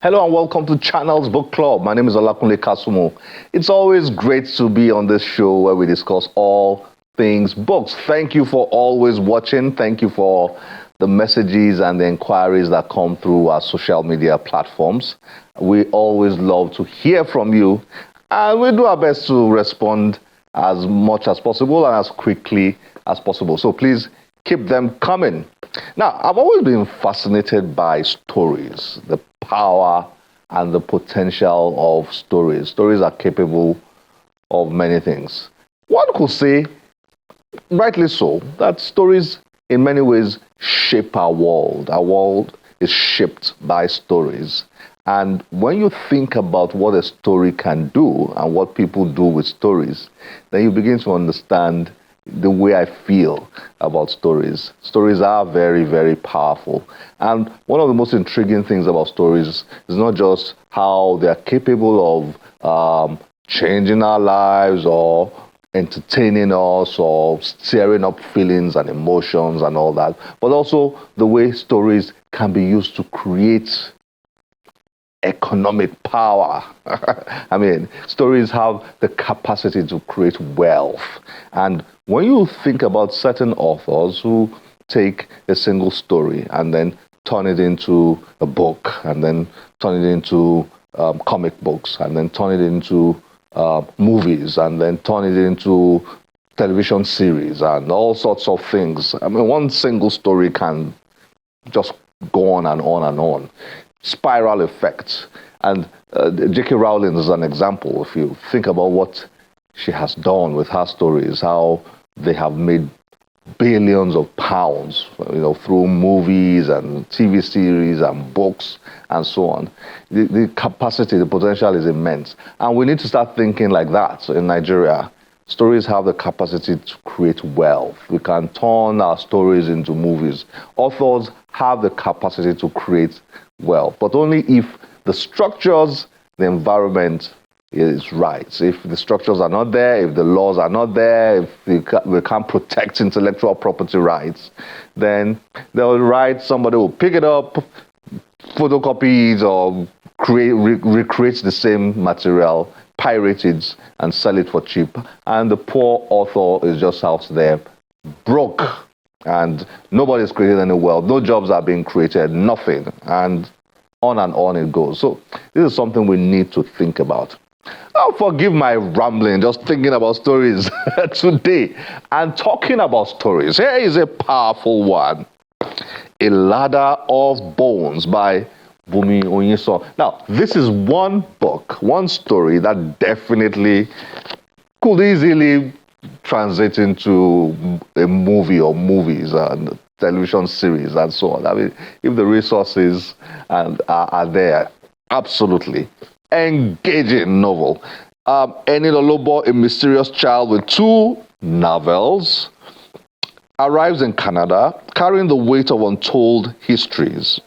Hello and welcome to Channels Book Club. My name is Olakunle Kasumo. It's always great to be on this show where we discuss all things books. Thank you for always watching. Thank you for the messages and the inquiries that come through our social media platforms. We always love to hear from you, and we do our best to respond as much as possible and as quickly as possible. So please keep them coming. Now, I've always been fascinated by stories, the power and the potential of stories. Stories are capable of many things. One could say, rightly so, that stories in many ways shape our world. Our world is shaped by stories. And when you think about what a story can do and what people do with stories, then you begin to understand the way I feel about stories. Stories are very, very powerful. And one of the most intriguing things about stories is not just how they are capable of changing our lives or entertaining us or stirring up feelings and emotions and all that, but also the way stories can be used to create economic power. I mean, stories have the capacity to create wealth. And when you think about certain authors who take a single story and then turn it into a book, and then turn it into comic books, and then turn it into movies, and then turn it into television series and all sorts of things. I mean, one single story can just go on and on and on. Spiral effect. And J.K. Rowling is an example. If you think about what she has done with her stories, how they have made billions of pounds, through movies and TV series and books and so on. The capacity, the potential is immense. And we need to start thinking like that. So in Nigeria, stories have the capacity to create wealth. We can turn our stories into movies. Authors have the capacity to create wealth, but only if the structures, the environment is right. If the structures are not there, if the laws are not there, if we can't protect intellectual property rights, then they'll write, somebody will pick it up, photocopy it, or recreate the same material, pirate it, and sell it for cheap. And the poor author is just out there broke, and nobody's creating any wealth. No jobs are being created, nothing. And on it goes. So this is something we need to think about. Now, forgive my rambling, just thinking about stories today and talking about stories. Here is a powerful one. A Ladder of Bones by Bunmi Oyinsan. Now, this is one book, one story that definitely could easily translate into a movie or movies and television series and so on. I mean, if the resources are there, absolutely. Engaging novel. Enilolobo, a mysterious child with 2 novels, arrives in Canada carrying the weight of untold histories.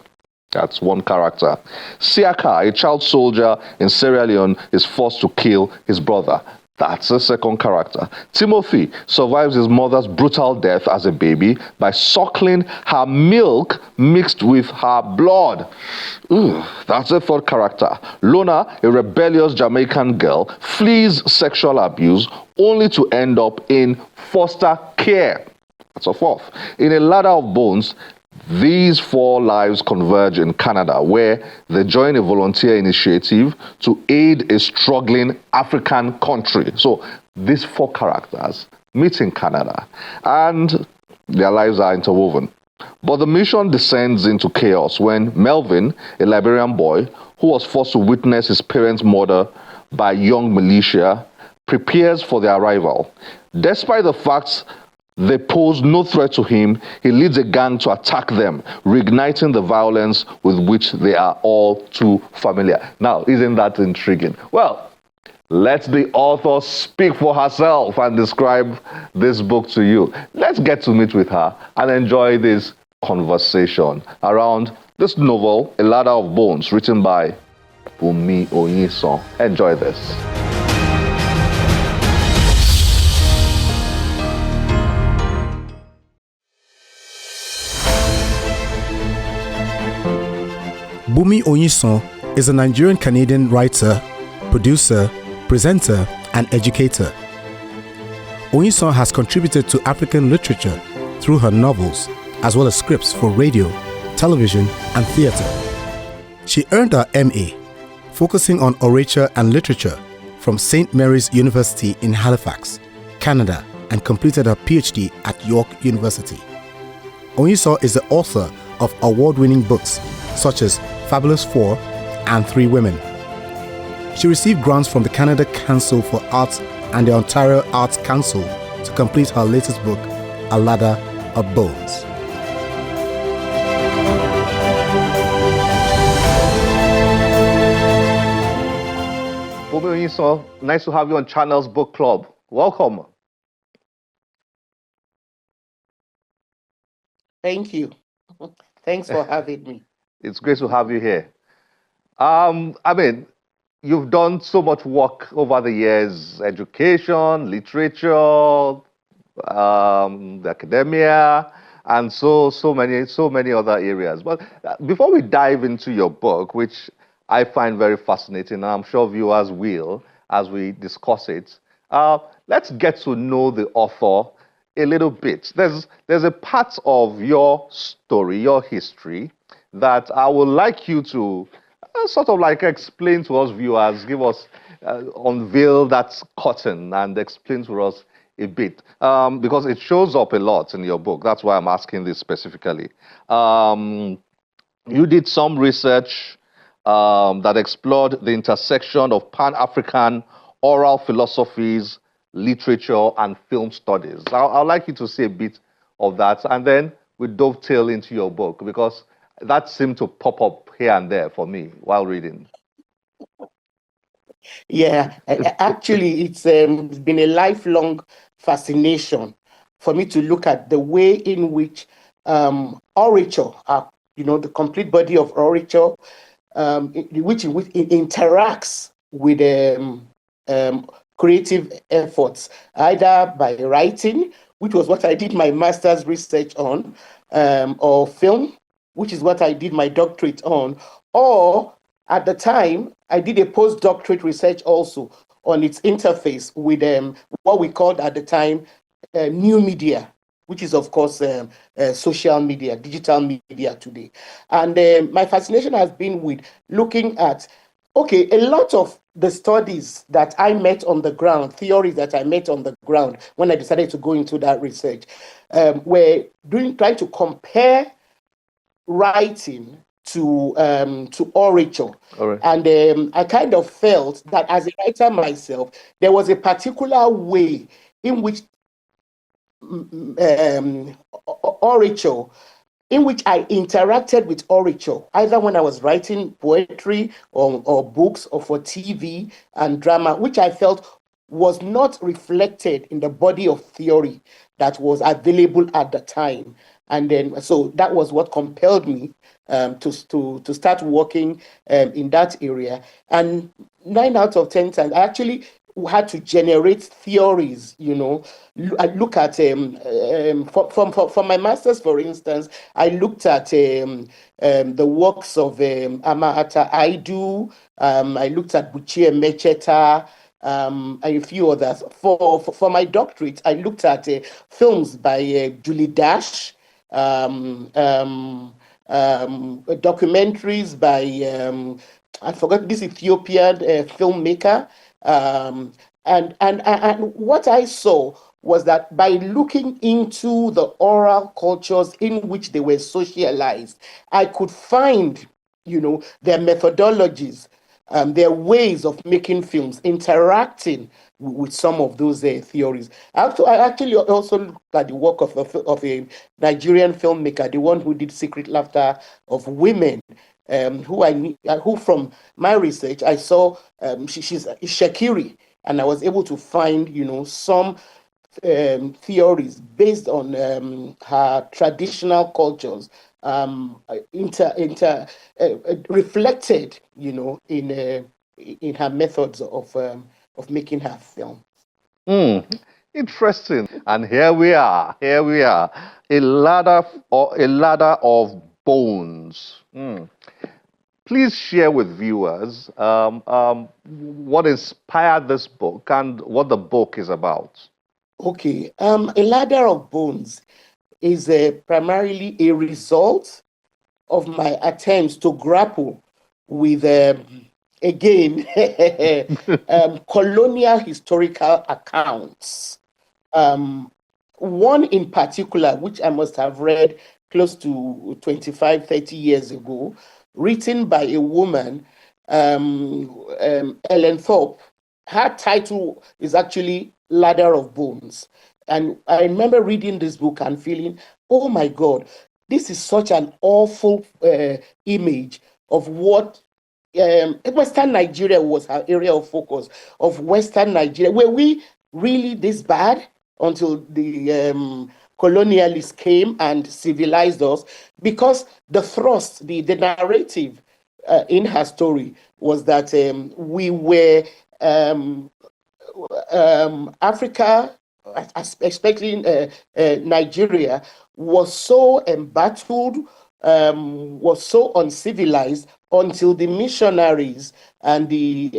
That's one character. Siaka, a child soldier in Sierra Leone, is forced to kill his brother. That's the second character. Timothy survives his mother's brutal death as a baby by suckling her milk mixed with her blood. That's the third character. Lona, a rebellious Jamaican girl, flees sexual abuse only to end up in foster care. That's a fourth. In A Ladder of Bones, these 4 lives converge in Canada, where they join a volunteer initiative to aid a struggling African country. So these 4 characters meet in Canada, and their lives are interwoven. But the mission descends into chaos when Melvin, a Liberian boy who was forced to witness his parents' murder by young militia, prepares for their arrival. Despite the fact they pose no threat to him, he leads a gang to attack them, reigniting the violence with which they are all too familiar. Now, isn't that intriguing? Well, let the author speak for herself and describe this book to you. Let's get to meet with her and enjoy this conversation around this novel, A Ladder of Bones, written by Bunmi Oyinsan. Enjoy this. Bunmi Oyinsan is a Nigerian-Canadian writer, producer, presenter, and educator. Oyinsan has contributed to African literature through her novels, as well as scripts for radio, television, and theatre. She earned her MA, focusing on orature and literature from St. Mary's University in Halifax, Canada, and completed her PhD at York University. Oyinsan is the author of award-winning books such as Fabulous 4 and 3 Women. She received grants from the Canada Council for Arts and the Ontario Arts Council to complete her latest book, A Ladder of Bones. Bunmi Oyinsan, nice to have you on Channels Book Club. Welcome. Thank you. Thanks for having me. It's great to have you here. I mean, you've done so much work over the years: education, literature, the academia, and so many other areas. But before we dive into your book, which I find very fascinating, and I'm sure viewers will as we discuss it, let's get to know the author a little bit. There's a part of your story, your history, that I would like you to sort of like explain to us viewers, give us, unveil that curtain and explain to us a bit, because it shows up a lot in your book. That's why I'm asking this specifically. You did some research that explored the intersection of Pan-African oral philosophies, literature, and film studies. I'd like you to say a bit of that, and then we dovetail into your book, because that seemed to pop up here and there for me while reading. Yeah, actually, it's been a lifelong fascination for me to look at the way in which orature, the complete body of orature, which it interacts with creative efforts, either by writing, which was what I did my master's research on, or film, which is what I did my doctorate on, or at the time, I did a postdoctorate research also on its interface with what we called at the time new media, which is, of course, social media, digital media today. And my fascination has been with looking at, okay, a lot of the studies that I met on the ground, theories that I met on the ground when I decided to go into that research, were trying to compare writing to orature. Right. And I kind of felt that as a writer myself, there was a particular way in which orature, in which I interacted with orature, either when I was writing poetry or books or for TV and drama, which I felt was not reflected in the body of theory that was available at the time. And then, so that was what compelled me to start working in that area. And 9 out of 10 times, I actually had to generate theories. I look at for my master's, for instance, I looked at the works of Amahata Aidu. I looked at Buchie Mecheta. And a few others. For my doctorate, I looked at films by Julie Dash, documentaries by I forgot this Ethiopian filmmaker, and what I saw was that by looking into the oral cultures in which they were socialized, I could find, their methodologies, their ways of making films, interacting with some of those theories. I actually also looked at the work of a Nigerian filmmaker, the one who did Secret Laughter of Women, who from my research I saw she's Shakiri, and I was able to find some theories based on her traditional cultures, reflected, in her methods of making her film. Interesting. And here we are. A ladder of bones. please share with viewers what inspired this book and what the book is about. Okay, A Ladder of Bones is primarily a result of my attempts to grapple with, again, colonial historical accounts. One in particular, which I must have read close to 25, 30 years ago, written by a woman, Ellen Thorpe. Her title is actually Ladder of Bones. And I remember reading this book and feeling, oh my God, this is such an awful image of what Western Nigeria was her area of focus, of Western Nigeria. Were we really this bad until the colonialists came and civilized us? Because the thrust, the narrative in her story was that we were Africa, especially Nigeria, was so embattled, was so uncivilized until the missionaries and the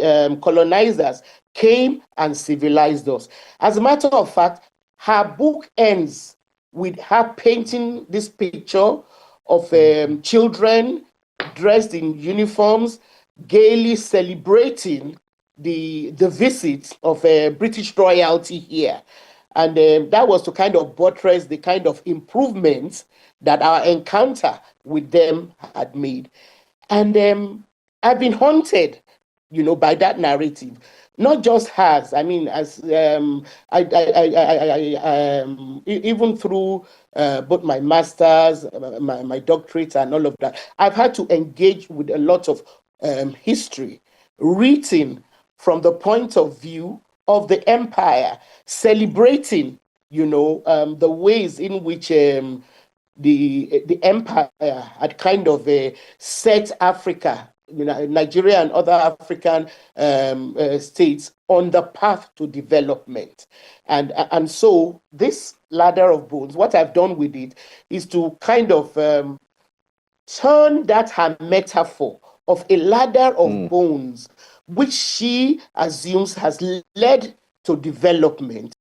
colonizers came and civilized us. As a matter of fact, her book ends with her painting this picture of children dressed in uniforms, gaily celebrating the visit of British royalty here. And that was to kind of buttress the kind of improvements that our encounter with them had made. And I've been haunted, by that narrative. Not just hers. I mean, as even through both my masters, my doctorate, and all of that, I've had to engage with a lot of history written from the point of view of the empire, celebrating, the ways in which the empire had kind of set Africa, Nigeria and other African states on the path to development. And so this ladder of bones, what I've done with it is to kind of turn that her metaphor of a ladder of bones, which she assumes has led to development.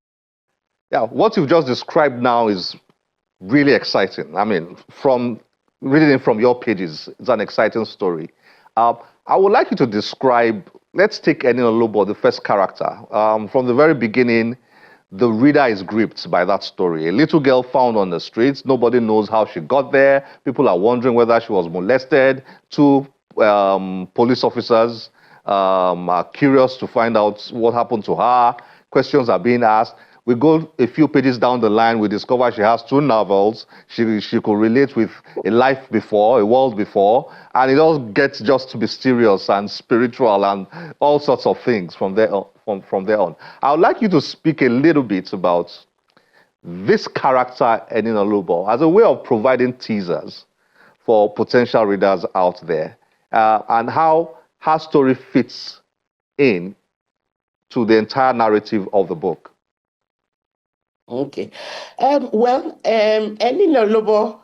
Yeah, what you've just described now is really exciting. I mean, from reading it from your pages, it's an exciting story. I would like you to describe, let's take Enina Lobo, the first character. From the very beginning, the reader is gripped by that story. A little girl found on the streets. Nobody knows how she got there. People are wondering whether she was molested. Two police officers are curious to find out what happened to her. Questions are being asked. We go a few pages down the line, we discover she has two novels. She could relate with a life before, a world before, and it all gets just mysterious and spiritual and all sorts of things from there on. I would like you to speak a little bit about this character, Enina Lobo, as a way of providing teasers for potential readers out there, and how her story fits in to the entire narrative of the book. Okay. Enina Lobo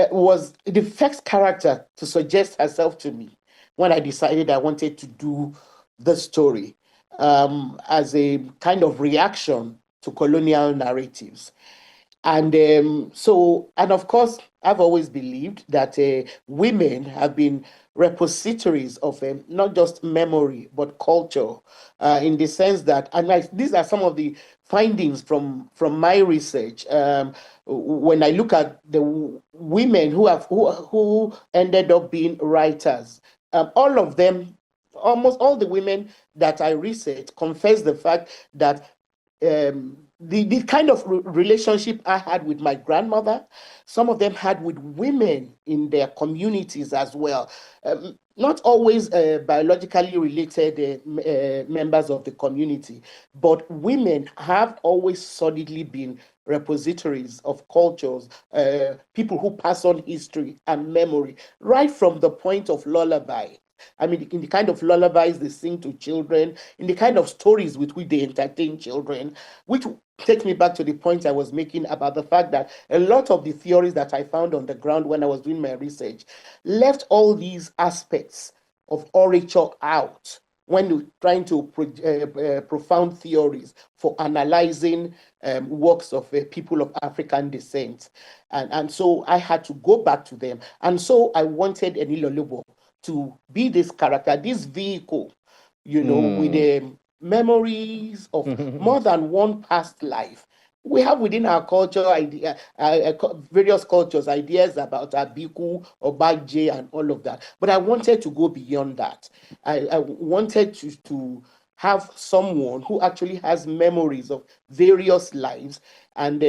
was the first character to suggest herself to me when I decided I wanted to do the story as a kind of reaction to colonial narratives. And of course, I've always believed that women have been repositories of not just memory, but culture, in the sense that, these are some of the findings from my research. When I look at the women who ended up being writers, all of them, almost all the women that I researched, confess the fact that the kind of relationship I had with my grandmother, some of them had with women in their communities as well. Not always biologically related members of the community, but women have always solidly been repositories of cultures, people who pass on history and memory, right from the point of lullaby I mean, in the kind of lullabies they sing to children, in the kind of stories with which they entertain children, which takes me back to the point I was making about the fact that a lot of the theories that I found on the ground when I was doing my research left all these aspects of orature out when you're trying to profound theories for analyzing works of people of African descent. And so I had to go back to them. And so I wanted Enilolobo to be this character, this vehicle, with memories of more than one past life. We have within our culture various cultures ideas about Abiku or Bagye and all of that, but I wanted to go beyond that. I wanted to have someone who actually has memories of various lives, and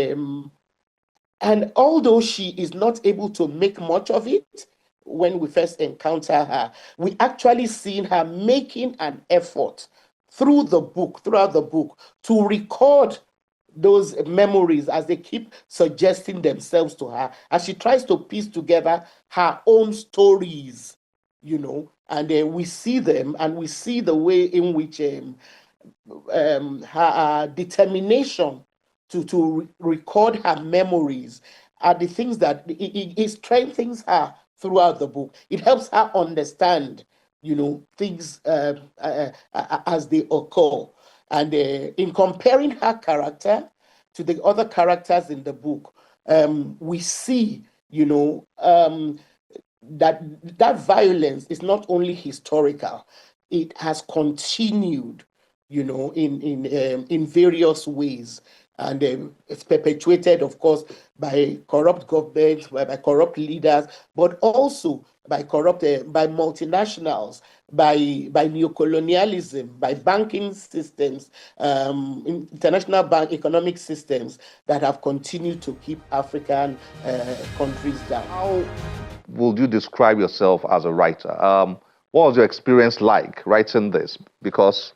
although she is not able to make much of it when we first encounter her, we actually seen her making an effort throughout the book, to record those memories as they keep suggesting themselves to her, as she tries to piece together her own stories, and we see them, and we see the way in which her determination to record her memories are the things that it strengthens her throughout the book. It helps her understand, things as they occur. And in comparing her character to the other characters in the book, we see, that violence is not only historical; it has continued, in various ways. And it's perpetuated, of course, by corrupt governments, by corrupt leaders, but also by multinationals, by neocolonialism, by banking systems, international economic systems that have continued to keep African countries down. How would you describe yourself as a writer? What was your experience like writing this? Because,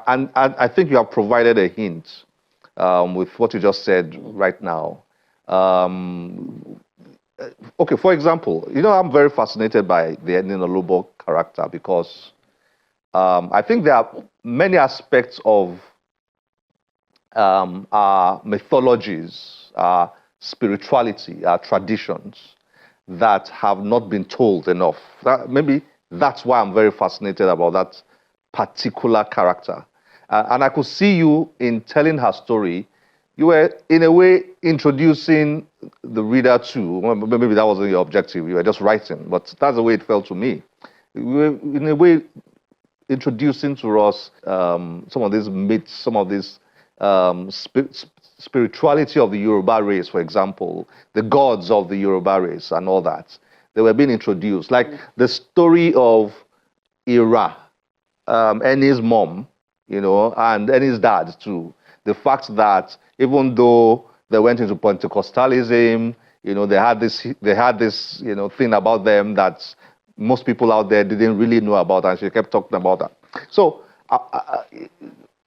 and I think you have provided a hint with what you just said right now. Okay, for example, I'm very fascinated by the Enilolobo character because I think there are many aspects of our mythologies, our spirituality, our traditions that have not been told enough. Maybe that's why I'm very fascinated about that particular character. And I could see you in telling her story. You were, in a way, introducing the reader to, well, maybe that wasn't your objective, you were just writing, but that's the way it felt to me. You were, in a way, introducing to us some of these myths, some of this spirituality of the Yoruba race, for example, the gods of the Yoruba race and all that. They were being introduced. Like the story of Ira, Eni's mom, and Eni's dad too. The fact that even though they went into Pentecostalism, they had this thing about them that most people out there didn't really know about, and she kept talking about that. So,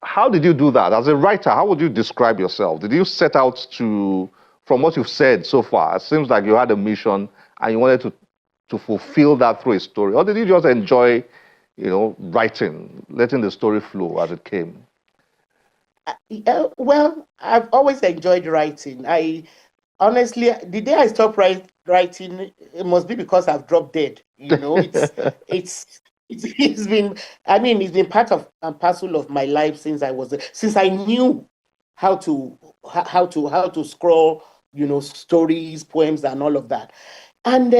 how did you do that? As a writer, how would you describe yourself? Did you set out to, from what you've said so far, it seems like you had a mission and you wanted to fulfill that through a story, or did you just enjoy, writing, letting the story flow as it came? Well, I've always enjoyed writing. Honestly, the day I stopped writing, it must be because I've dropped dead. It's been, it's been part of and parcel of my life since I knew how to scroll, stories, poems, and all of that. And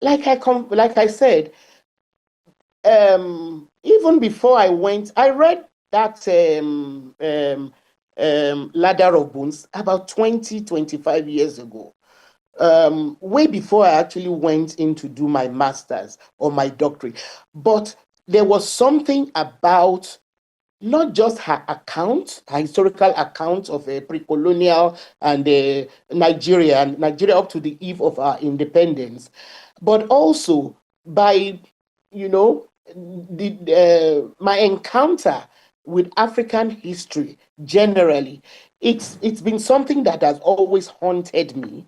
like I said, even before I went, I read that Ladder of Bones about 25 years ago, way before I actually went in to do my master's or my doctorate. But there was something about not just her historical account of a pre-colonial and Nigeria up to the eve of our independence, but also by, my encounter with African history generally. It's been something that has always haunted me.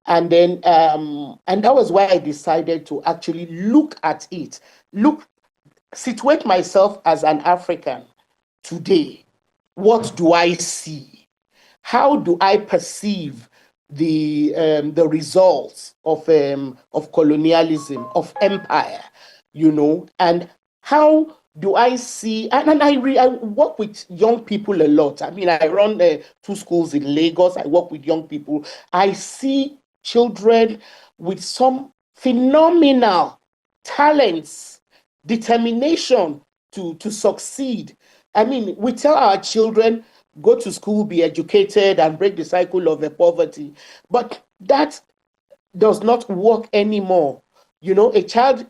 And then, and that was why I decided to actually look at it, situate myself as an African today. What do I see? How do I perceive the results of colonialism, of empire, and how do I see? And I work with young people a lot. I mean, I run 2 schools in Lagos. I work with young people. I see children with some phenomenal talents, determination to succeed. I mean, we tell our children, go to school, be educated, and break the cycle of poverty. But that does not work anymore. A child,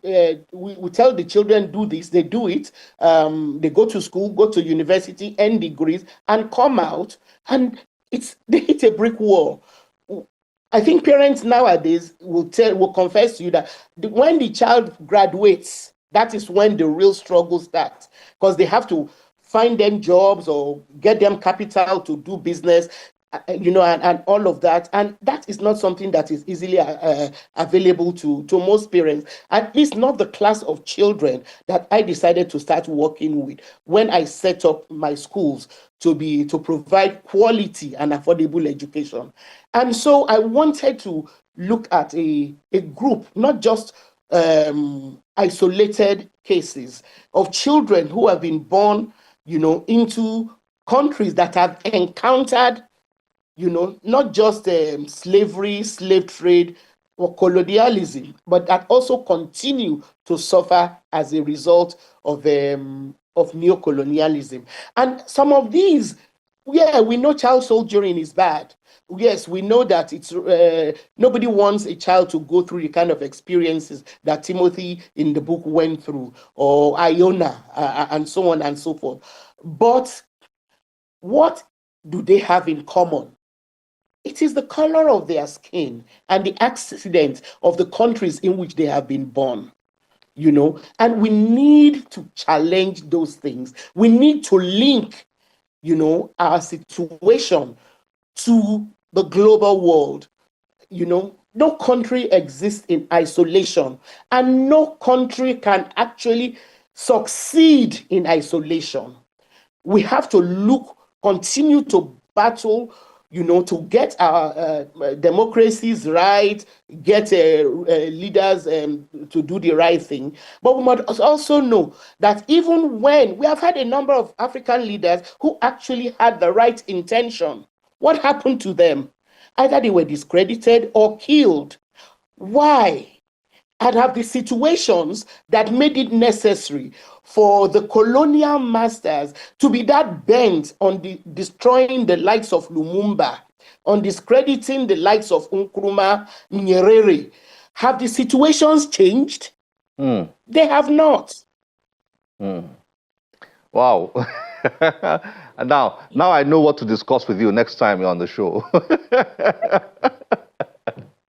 we tell the children, do this, they do it. They go to school, go to university, earn degrees, and come out, and they hit a brick wall. I think parents nowadays will confess to you that when the child graduates, that is when the real struggle starts, because they have to find them jobs or get them capital to do business, and all of that. And that is not something that is easily available to most parents, at least not the class of children that I decided to start working with when I set up my schools to provide quality and affordable education. And so I wanted to look at a group, not just isolated cases of children who have been born, into countries that have encountered, not just slavery, slave trade, or colonialism, but that also continue to suffer as a result of neocolonialism. And some of these, yeah, we know child soldiering is bad. Yes, we know that it's nobody wants a child to go through the kind of experiences that Timothy in the book went through, or Iona, and so on and so forth. But what do they have in common? It is the color of their skin and the accident of the countries in which they have been born. And we need to challenge those things. We need to link, our situation to the global world. No country exists in isolation, and no country can actually succeed in isolation. We have to continue to battle, to get our democracies right, get leaders to do the right thing. But we must also know that even when we have had a number of African leaders who actually had the right intention, what happened to them? Either they were discredited or killed. Why? And have the situations that made it necessary for the colonial masters to be that bent on destroying the likes of Lumumba, on discrediting the likes of Nkrumah, Nyerere. Have the situations changed? They have not. Wow. And now I know what to discuss with you next time you're on the show.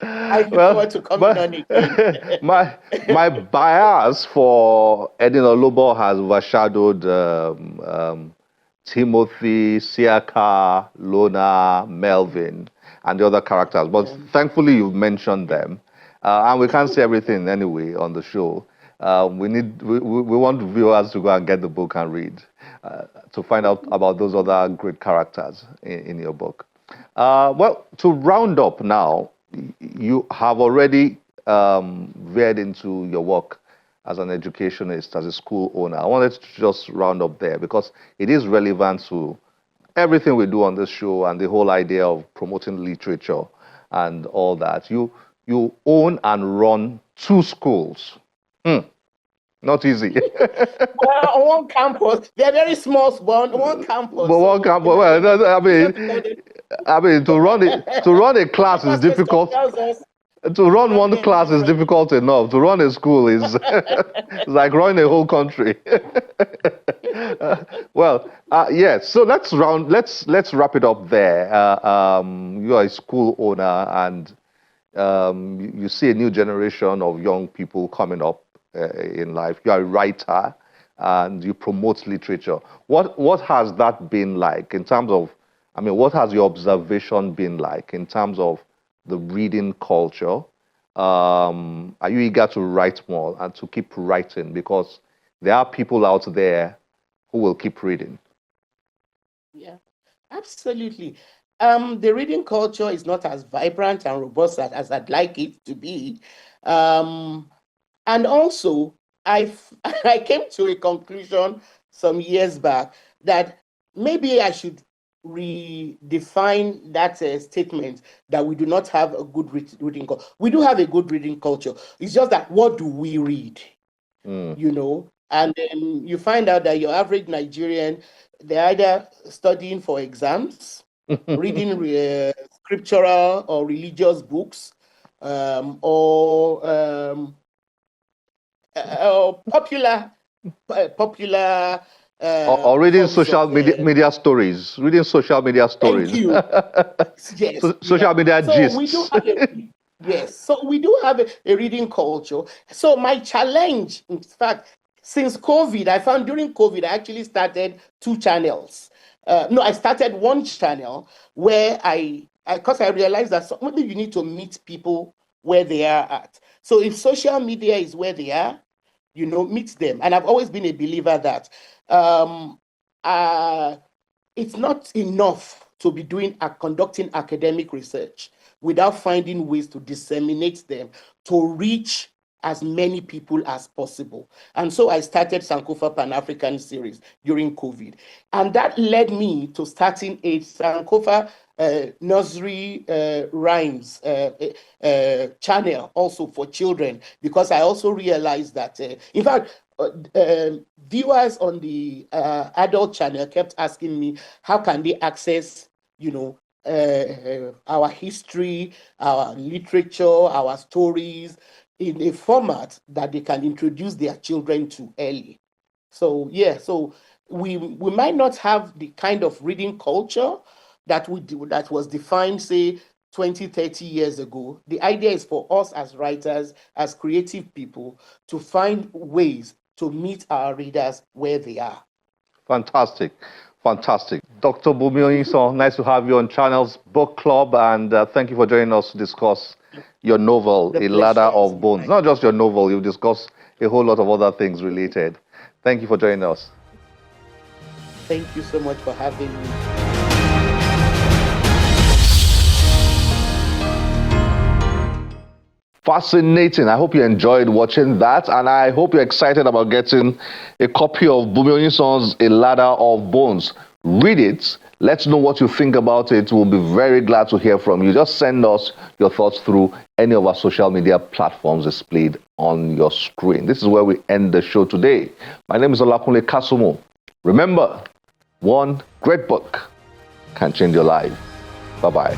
I look forward to coming on again. my bias for Edina Lobo has overshadowed Timothy, Siaka, Lona, Melvin, and the other characters. But thankfully, you've mentioned them. And we can't say everything anyway on the show. We want viewers to go and get the book and read to find out about those other great characters in your book. Well, to round up now, you have already veered into your work as an educationist, as a school owner. I wanted to just round up there because it is relevant to everything we do on this show and the whole idea of promoting literature and all that. You own and run 2 schools. Not easy. Well, on one campus, they're very small, but on one campus. But one campus, well, I mean, to run a class is difficult. To run one class is difficult enough. To run a school is it's like running a whole country. Yes. So let's wrap it up there. You are a school owner, and you see a new generation of young people coming up in life. You are a writer, and you promote literature. What has that been like in terms of? I mean, what has your observation been like in terms of the reading culture? Are you eager to write more and to keep writing? Because there are people out there who will keep reading. Yeah, absolutely. The reading culture is not as vibrant and robust as I'd like it to be. And also, I came to a conclusion some years back that maybe I should redefine that statement that we do not have a good reading culture. We do have a good reading culture. It's just that what do we read? You know, and then you find out that your average Nigerian, they're either studying for exams, reading scriptural or religious books, or popular Or reading forms social of media stories. Reading social media thank stories. you. Yes, Social media so we do gists. have yes, so we do have a reading culture. So my challenge, in fact, since COVID, I found during COVID, I actually started 2 channels. No, I started 1 channel where because I realized that maybe you need to meet people where they are at. So if social media is where they are, meet them. And I've always been a believer that um, it's not enough to be conducting academic research without finding ways to disseminate them to reach as many people as possible. And so I started Sankofa Pan-African series during COVID. And that led me to starting a Sankofa nursery rhymes channel also for children, because I also realized that, in fact, viewers on the adult channel kept asking me, how can they access, our history, our literature, our stories in a format that they can introduce their children to early. So yeah, so we might not have the kind of reading culture that was defined, say, 20, 30 years ago. The idea is for us as writers, as creative people, to find ways to meet our readers where they are. Fantastic. Fantastic. Dr. Bunmi Oyinsan, nice to have you on Channels Book Club, and thank you for joining us to discuss your novel, A Ladder of Bones. Not just your novel, you discuss a whole lot of other things related. Thank you for joining us. Thank you so much for having me. Fascinating. I hope you enjoyed watching that, and I hope you're excited about getting a copy of Bunmi Oyinsan's A Ladder of Bones. Read it. Let's know what you think about it. We'll be very glad to hear from you. Just send us your thoughts through any of our social media platforms displayed on your screen. This is where we end the show today. My name is Olakunle Kasumo. Remember, one great book can change your life. Bye-bye.